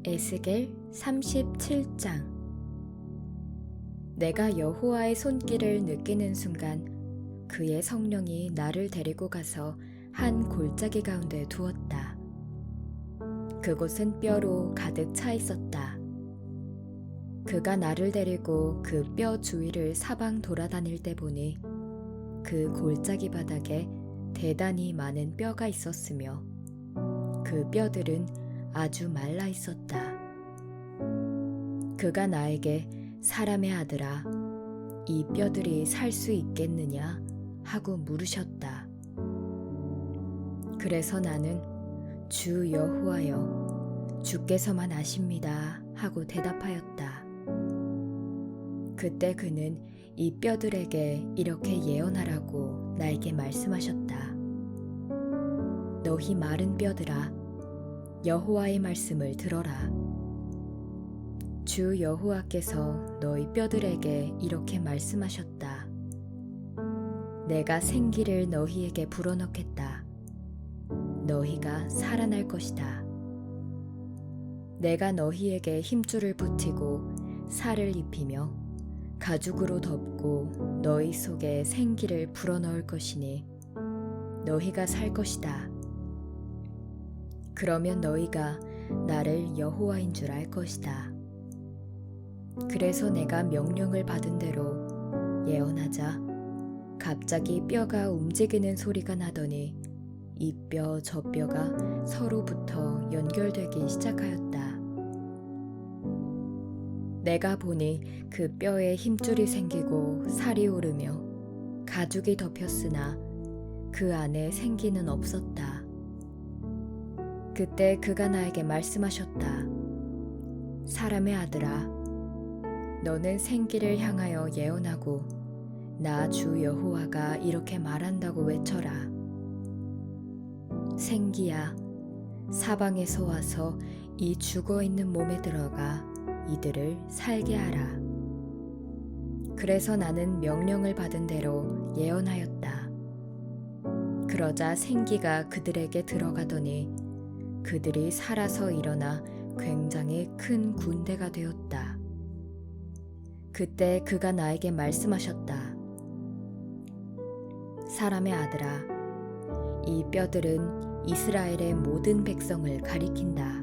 에스겔 37장. 내가 여호와의 손길을 느끼는 순간 그의 성령이 나를 데리고 가서 한 골짜기 가운데 두었다. 그곳은 뼈로 가득 차 있었다. 그가 나를 데리고 그 뼈 주위를 사방 돌아다닐 때 보니 그 골짜기 바닥에 대단히 많은 뼈가 있었으며 그 뼈들은 아주 말라 있었다. 그가 나에게 사람의 아들아, 이 뼈들이 살 수 있겠느냐 하고 물으셨다. 그래서 나는 주 여호와여, 주께서만 아십니다 하고 대답하였다. 그때 그는 이 뼈들에게 이렇게 예언하라고 나에게 말씀하셨다. 너희 마른 뼈들아, 여호와의 말씀을 들어라. 주 여호와께서 너희 뼈들에게 이렇게 말씀하셨다. 내가 생기를 너희에게 불어넣겠다. 너희가 살아날 것이다. 내가 너희에게 힘줄을 붙이고 살을 입히며 가죽으로 덮고 너희 속에 생기를 불어넣을 것이니 너희가 살 것이다. 그러면 너희가 나를 여호와인 줄 알 것이다. 그래서 내가 명령을 받은 대로 예언하자 갑자기 뼈가 움직이는 소리가 나더니 이 뼈 저 뼈가 서로부터 연결되기 시작하였다. 내가 보니 그 뼈에 힘줄이 생기고 살이 오르며 가죽이 덮였으나 그 안에 생기는 없었다. 그때 그가 나에게 말씀하셨다. 사람의 아들아, 너는 생기를 향하여 예언하고 나 주 여호와가 이렇게 말한다고 외쳐라. 생기야, 사방에서 와서 이 죽어있는 몸에 들어가 이들을 살게 하라. 그래서 나는 명령을 받은 대로 예언하였다. 그러자 생기가 그들에게 들어가더니 그들이 살아서 일어나 굉장히 큰 군대가 되었다. 그때 그가 나에게 말씀하셨다. 사람의 아들아, 이 뼈들은 이스라엘의 모든 백성을 가리킨다.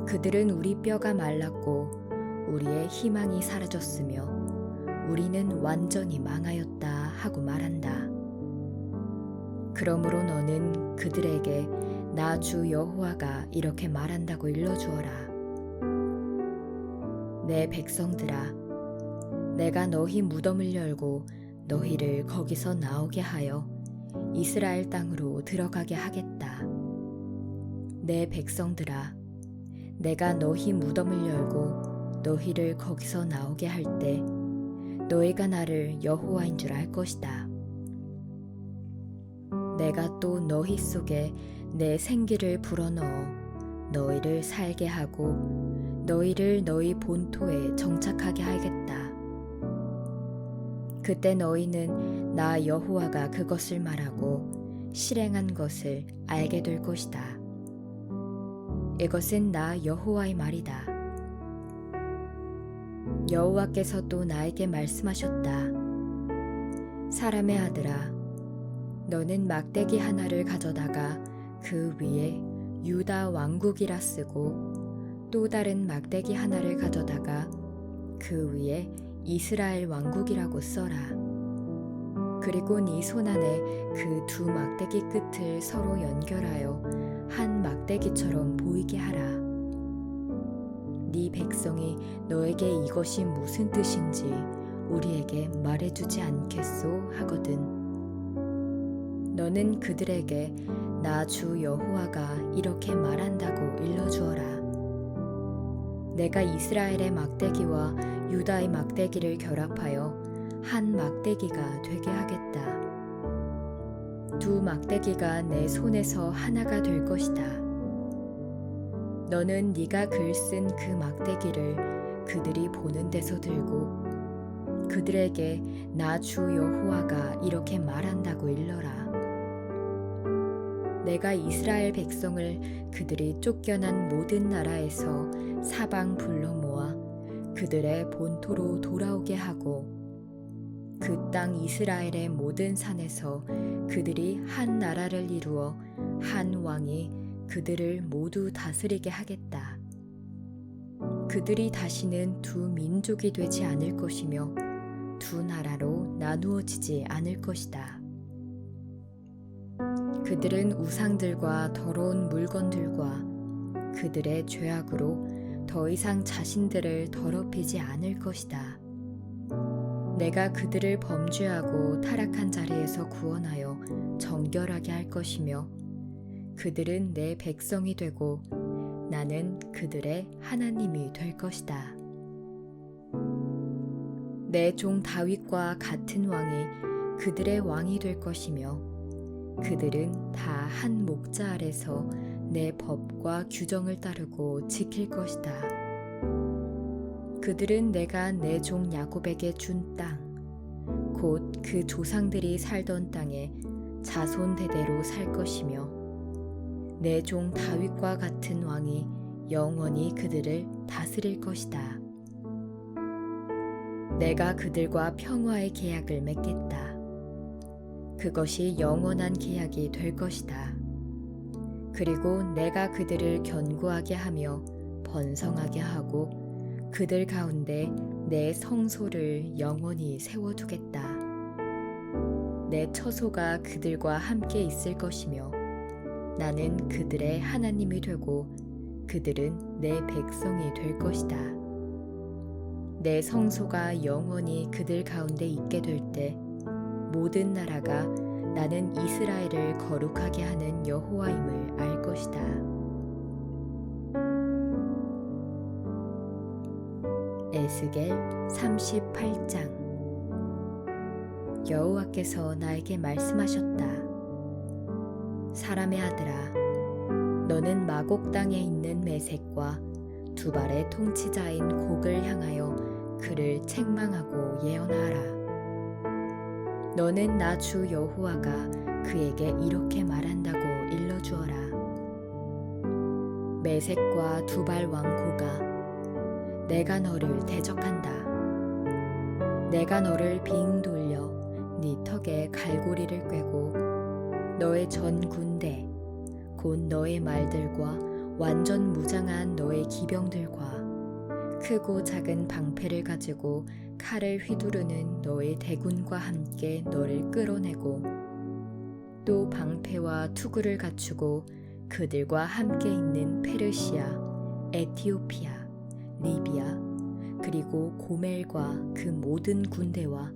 그들은 우리 뼈가 말랐고 우리의 희망이 사라졌으며 우리는 완전히 망하였다 하고 말한다. 그러므로 너는 그들에게 나 주 여호와가 이렇게 말한다고 일러주어라. 내 백성들아, 내가 너희 무덤을 열고 너희를 거기서 나오게 하여 이스라엘 땅으로 들어가게 하겠다. 내 백성들아, 내가 너희 무덤을 열고 너희를 거기서 나오게 할 때 너희가 나를 여호와인 줄 알 것이다. 내가 또 너희 속에 내 생기를 불어넣어 너희를 살게 하고 너희를 너희 본토에 정착하게 하겠다. 그때 너희는 나 여호와가 그것을 말하고 실행한 것을 알게 될 것이다. 이것은 나 여호와의 말이다. 여호와께서 또 나에게 말씀하셨다. 사람의 아들아, 너는 막대기 하나를 가져다가 그 위에 유다 왕국이라 쓰고 또 다른 막대기 하나를 가져다가 그 위에 이스라엘 왕국이라고 써라. 그리고 네 손 안에 그 두 막대기 끝을 서로 연결하여 한 막대기처럼 보이게 하라. 네 백성이 너에게 이것이 무슨 뜻인지 우리에게 말해주지 않겠소 하거든. 너는 그들에게 나 주 여호와가 이렇게 말한다고 일러주어라. 내가 이스라엘의 막대기와 유다의 막대기를 결합하여 한 막대기가 되게 하겠다. 두 막대기가 내 손에서 하나가 될 것이다. 너는 네가 글 쓴 그 막대기를 그들이 보는 데서 들고 그들에게 나 주 여호와가 이렇게 말한다고 일러라. 내가 이스라엘 백성을 그들이 쫓겨난 모든 나라에서 사방 불러 모아 그들의 본토로 돌아오게 하고 그 땅 이스라엘의 모든 산에서 그들이 한 나라를 이루어 한 왕이 그들을 모두 다스리게 하겠다. 그들이 다시는 두 민족이 되지 않을 것이며 두 나라로 나누어지지 않을 것이다. 그들은 우상들과 더러운 물건들과 그들의 죄악으로 더 이상 자신들을 더럽히지 않을 것이다. 내가 그들을 범죄하고 타락한 자리에서 구원하여 정결하게 할 것이며 그들은 내 백성이 되고 나는 그들의 하나님이 될 것이다. 내 종 다윗과 같은 왕이 그들의 왕이 될 것이며 그들은 다 한 목자 아래서 내 법과 규정을 따르고 지킬 것이다. 그들은 내가 내 종 야곱에게 준 땅, 곧 그 조상들이 살던 땅에 자손 대대로 살 것이며 내 종 다윗과 같은 왕이 영원히 그들을 다스릴 것이다. 내가 그들과 평화의 계약을 맺겠다. 그것이 영원한 계약이 될 것이다. 그리고 내가 그들을 견고하게 하며 번성하게 하고 그들 가운데 내 성소를 영원히 세워두겠다. 내 처소가 그들과 함께 있을 것이며 나는 그들의 하나님이 되고 그들은 내 백성이 될 것이다. 내 성소가 영원히 그들 가운데 있게 될 때 모든 나라가 나는 이스라엘을 거룩하게 하는 여호와임을 알 것이다. 에스겔 38장. 여호와께서 나에게 말씀하셨다. 사람의 아들아, 너는 마곡 땅에 있는 메색과 두발의 통치자인 곡을 향하여 그를 책망하고 예언하라. 너는 나 주 여호와가 그에게 이렇게 말한다고 일러주어라. 메색과 두발 왕 고가, 내가 너를 대적한다. 내가 너를 빙 돌려 네 턱에 갈고리를 꿰고 너의 전 군대, 곧 너의 말들과 완전 무장한 너의 기병들과 크고 작은 방패를 가지고 칼을 휘두르는 너의 대군과 함께 너를 끌어내고 또 방패와 투구를 갖추고 그들과 함께 있는 페르시아, 에티오피아, 리비아, 그리고 고멜과 그 모든 군대와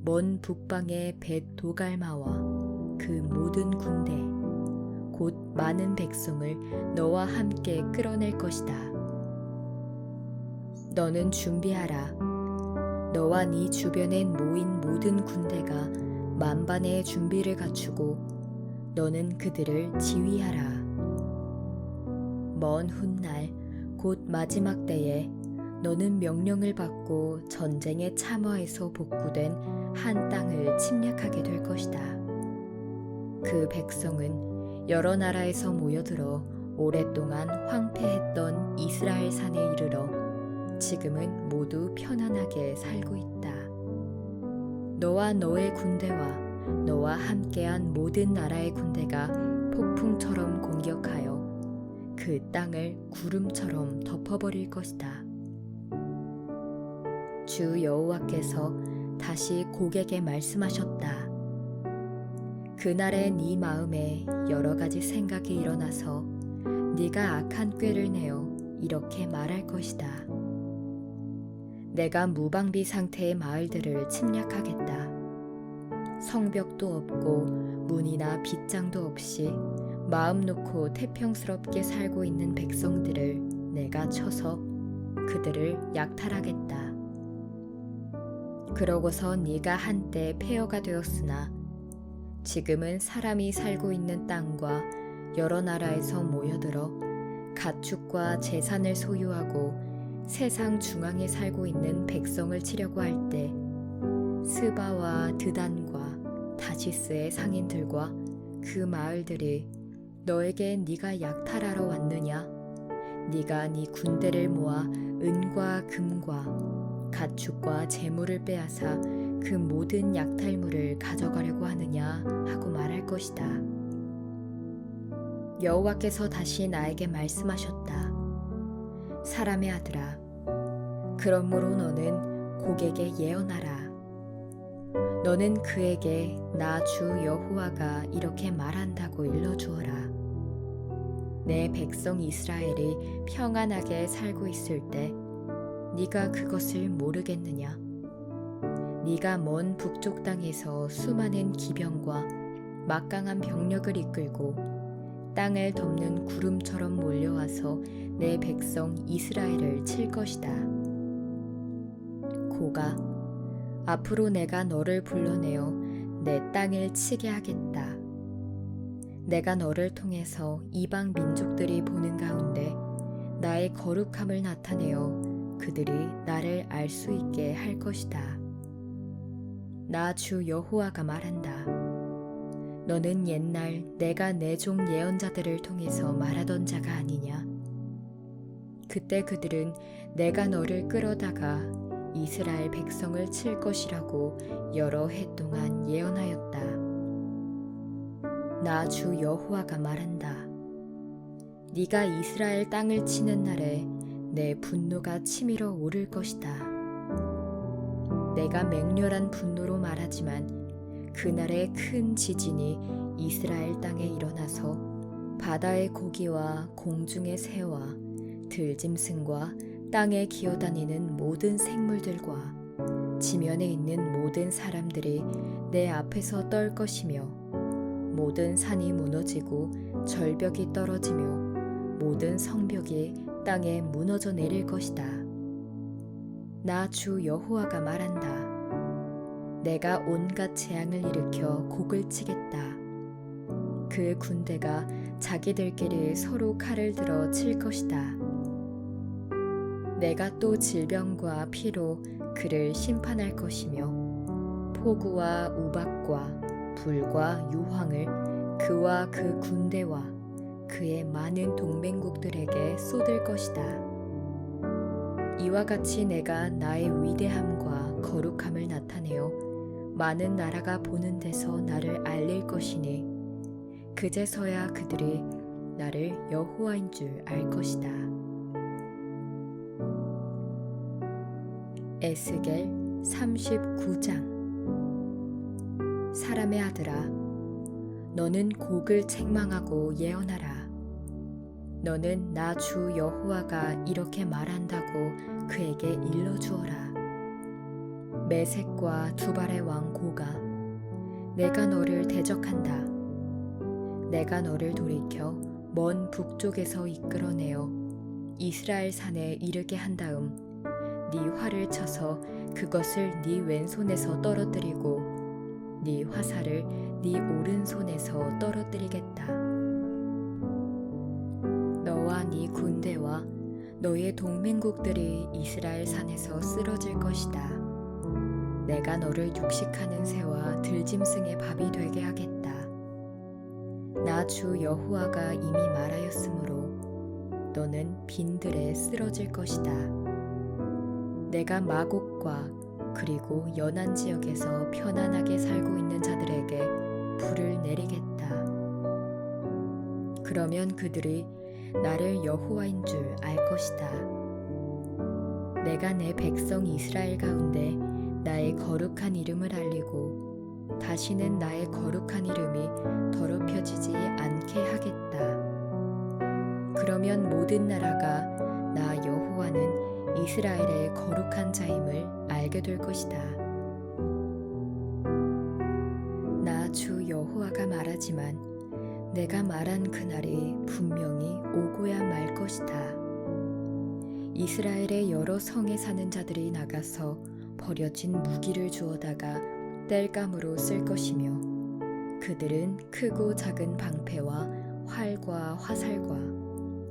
먼 북방의 벳 도갈마와 그 모든 군대, 곧 많은 백성을 너와 함께 끌어낼 것이다. 너는 준비하라. 너와 네 주변에 모인 모든 군대가 만반의 준비를 갖추고 너는 그들을 지휘하라. 먼 훗날 곧 마지막 때에 너는 명령을 받고 전쟁의 참화에서 복구된 한 땅을 침략하게 될 것이다. 그 백성은 여러 나라에서 모여들어 오랫동안 황폐했던 이스라엘 산에 이르러 지금은 모두 편안하게 살고 있다. 너와 너의 군대와 너와 함께한 모든 나라의 군대가 폭풍처럼 공격하여 그 땅을 구름처럼 덮어버릴 것이다. 주 여호와께서 다시 곡에게 말씀하셨다. 그날에 네 마음에 여러 가지 생각이 일어나서 네가 악한 꾀를 내어 이렇게 말할 것이다. 내가 무방비 상태의 마을들을 침략하겠다. 성벽도 없고 문이나 빗장도 없이 마음 놓고 태평스럽게 살고 있는 백성들을 내가 쳐서 그들을 약탈하겠다. 그러고서 네가 한때 폐허가 되었으나 지금은 사람이 살고 있는 땅과 여러 나라에서 모여들어 가축과 재산을 소유하고 세상 중앙에 살고 있는 백성을 치려고 할 때 스바와 드단과 다시스의 상인들과 그 마을들이 너에게 네가 약탈하러 왔느냐? 네가 네 군대를 모아 은과 금과 가축과 재물을 빼앗아 그 모든 약탈물을 가져가려고 하느냐 하고 말할 것이다. 여호와께서 다시 나에게 말씀하셨다. 사람의 아들아, 그러므로 너는 곡에게 예언하라. 너는 그에게 나 주 여호와가 이렇게 말한다고 일러주어라. 내 백성 이스라엘이 평안하게 살고 있을 때 네가 그것을 모르겠느냐? 네가 먼 북쪽 땅에서 수많은 기병과 막강한 병력을 이끌고 땅을 덮는 구름처럼 몰려와서 내 백성 이스라엘을 칠 것이다. 고가, 앞으로 내가 너를 불러내어 내 땅을 치게 하겠다. 내가 너를 통해서 이방 민족들이 보는 가운데 나의 거룩함을 나타내어 그들이 나를 알 수 있게 할 것이다. 나 주 여호와가 말한다. 너는 옛날 내가 내 종 예언자들을 통해서 말하던 자가 아니냐? 그때 그들은 내가 너를 끌어다가 이스라엘 백성을 칠 것이라고 여러 해 동안 예언하였다. 나 주 여호와가 말한다. 네가 이스라엘 땅을 치는 날에 내 분노가 치밀어 오를 것이다. 내가 맹렬한 분노로 말하지만 그날에 큰 지진이 이스라엘 땅에 일어나서 바다의 고기와 공중의 새와 들짐승과 땅에 기어다니는 모든 생물들과 지면에 있는 모든 사람들이 내 앞에서 떨 것이며 모든 산이 무너지고 절벽이 떨어지며 모든 성벽이 땅에 무너져 내릴 것이다. 나 주 여호와가 말한다. 내가 온갖 재앙을 일으켜 곡을 치겠다. 그 군대가 자기들끼리 서로 칼을 들어 칠 것이다. 내가 또 질병과 피로 그를 심판할 것이며 폭우와 우박과 불과 유황을 그와 그 군대와 그의 많은 동맹국들에게 쏟을 것이다. 이와 같이 내가 나의 위대함과 거룩함을 나타내어 많은 나라가 보는 데서 나를 알릴 것이니 그제서야 그들이 나를 여호와인 줄 알 것이다. 에스겔 39장. 사람의 아들아, 너는 곡을 책망하고 예언하라. 너는 나 주 여호와가 이렇게 말한다고 그에게 일러주어라. 메색과 두발의 왕 고가, 내가 너를 대적한다. 내가 너를 돌이켜 먼 북쪽에서 이끌어내어 이스라엘 산에 이르게 한 다음 네 활을 쳐서 그것을 네 왼손에서 떨어뜨리고 네 화살을 네 오른손에서 떨어뜨리겠다. 너와 네 군대와 너의 동맹국들이 이스라엘 산에서 쓰러질 것이다. 내가 너를 육식하는 새와 들짐승의 밥이 되게 하겠다. 나 주 여호와가 이미 말하였으므로 너는 빈들에 쓰러질 것이다. 내가 마곡과 그리고 연안 지역에서 편안하게 살고 있는 자들에게 불을 내리겠다. 그러면 그들이 나를 여호와인 줄 알 것이다. 내가 내 백성 이스라엘 가운데 나의 거룩한 이름을 알리고 다시는 나의 거룩한 이름이 더럽혀지지 않게 하겠다. 그러면 모든 나라가 나 여호와는 이스라엘의 거룩한 자임을 알게 될 것이다. 나 주 여호와가 말하지만 내가 말한 그날이 분명히 오고야 말 것이다. 이스라엘의 여러 성에 사는 자들이 나가서 버려진 무기를 주워다가 땔감으로 쓸 것이며 그들은 크고 작은 방패와 활과 화살과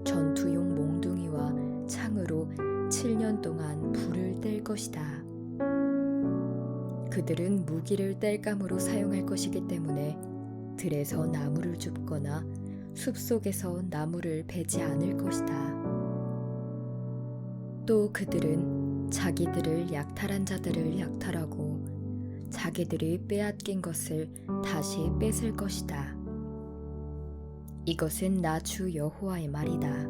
전투용 몽둥이와 창으로 7년 동안 불을 뗄 것이다. 그들은 무기를 땔감으로 사용할 것이기 때문에 들에서 나무를 줍거나 숲속에서 나무를 베지 않을 것이다. 또 그들은 자기들을 약탈한 자들을 약탈하고 자기들이 빼앗긴 것을 다시 뺏을 것이다. 이것은 나 주 여호와의 말이다.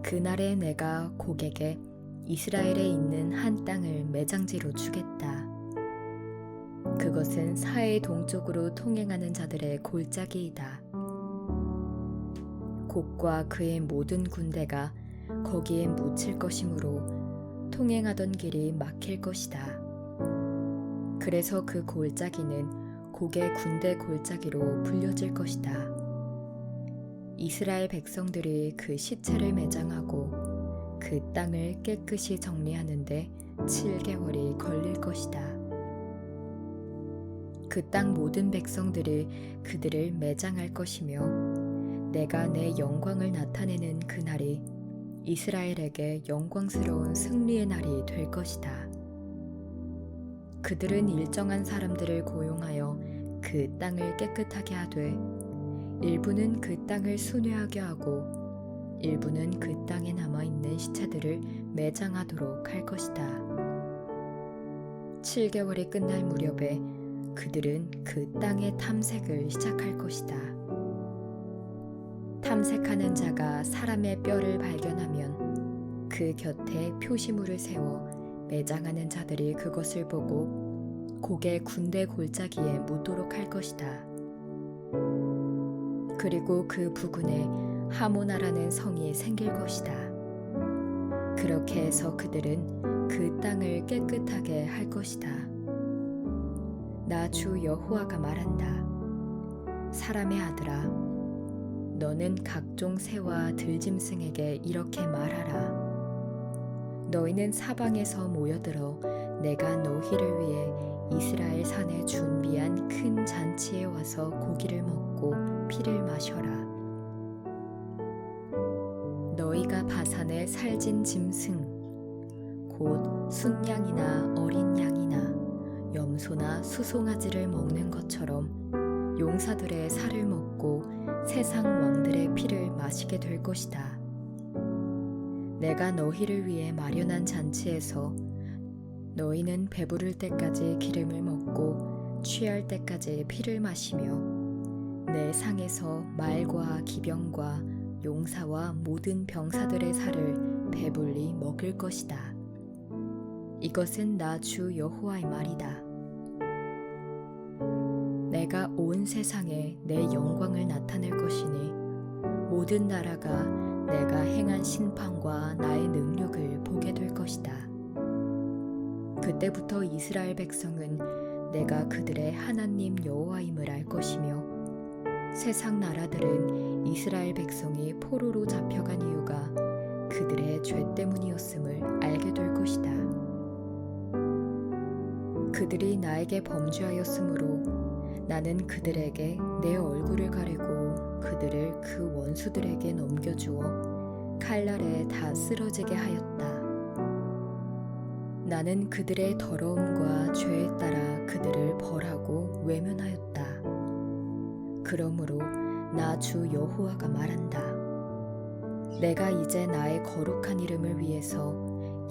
그날에 내가 곡에게 이스라엘에 있는 한 땅을 매장지로 주겠다. 그것은 사해 동쪽으로 통행하는 자들의 골짜기이다. 곡과 그의 모든 군대가 거기에 묻힐 것이므로 통행하던 길이 막힐 것이다. 그래서 그 골짜기는 곡의 군대 골짜기로 불려질 것이다. 이스라엘 백성들이 그 시체를 매장하고 그 땅을 깨끗이 정리하는데 7개월이 걸릴 것이다. 그 땅 모든 백성들이 그들을 매장할 것이며 내가 내 영광을 나타내는 그날이 이스라엘에게 영광스러운 승리의 날이 될 것이다. 그들은 일정한 사람들을 고용하여 그 땅을 깨끗하게 하되 일부는 그 땅을 순회하게 하고 일부는 그 땅에 남아있는 시체들을 매장하도록 할 것이다. 7개월이 끝날 무렵에 그들은 그 땅의 탐색을 시작할 것이다. 탐색하는 자가 사람의 뼈를 발견하면 그 곁에 표시물을 세워 매장하는 자들이 그것을 보고 곡의 군대 골짜기에 묻도록 할 것이다. 그리고 그 부근에 하모나라는 성이 생길 것이다. 그렇게 해서 그들은 그 땅을 깨끗하게 할 것이다. 나 주 여호와가 말한다. 사람의 아들아, 너는 각종 새와 들짐승에게 이렇게 말하라. 너희는 사방에서 모여들어 내가 너희를 위해 이스라엘 산에 준비한 큰 잔치에 와서 고기를 먹고 피를 마셔라. 너희가 바산의 살진 짐승 곧 순양이나 어린 양이나 염소나 수송아지를 먹는 것처럼 용사들의 살을 먹고 세상 왕들의 피를 마시게 될 것이다. 내가 너희를 위해 마련한 잔치에서 너희는 배부를 때까지 기름을 먹고 취할 때까지 피를 마시며 내 상에서 말과 기병과 용사와 모든 병사들의 살을 배불리 먹을 것이다. 이것은 나 주 여호와의 말이다. 내가 온 세상에 내 영광을 나타낼 것이니 모든 나라가 내가 행한 심판과 나의 능력을 보게 될 것이다. 그때부터 이스라엘 백성은 내가 그들의 하나님 여호와임을 알 것이며 세상 나라들은 이스라엘 백성이 포로로 잡혀간 이유가 그들의 죄 때문이었음을 알게 될 것이다. 그들이 나에게 범죄하였으므로 나는 그들에게 내 얼굴을 가리고 그들을 그 원수들에게 넘겨주어 칼날에 다 쓰러지게 하였다. 나는 그들의 더러움과 죄에 따라 그들을 벌하고 외면하였다. 그러므로 나 주 여호와가 말한다. 내가 이제 나의 거룩한 이름을 위해서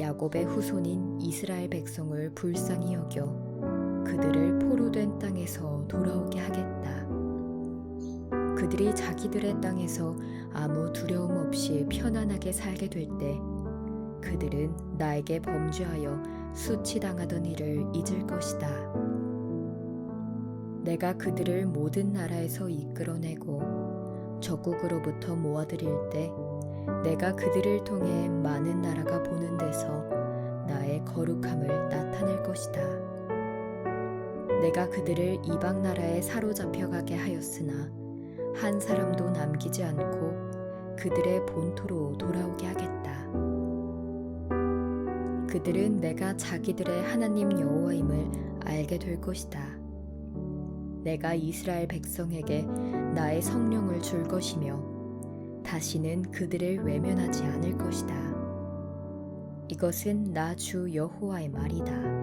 야곱의 후손인 이스라엘 백성을 불쌍히 여겨 그들을 포로된 땅에서 돌아오게 하겠다. 그들이 자기들의 땅에서 아무 두려움 없이 편안하게 살게 될 때 그들은 나에게 범죄하여 수치당하던 일을 잊을 것이다. 내가 그들을 모든 나라에서 이끌어내고 적국으로부터 모아들일 때 내가 그들을 통해 많은 나라가 보는 데서 나의 거룩함을 나타낼 것이다. 내가 그들을 이방 나라에 사로잡혀가게 하였으나 한 사람도 남기지 않고 그들의 본토로 돌아오게 하겠다. 그들은 내가 자기들의 하나님 여호와임을 알게 될 것이다. 내가 이스라엘 백성에게 나의 성령을 줄 것이며 다시는 그들을 외면하지 않을 것이다. 이것은 나 주 여호와의 말이다.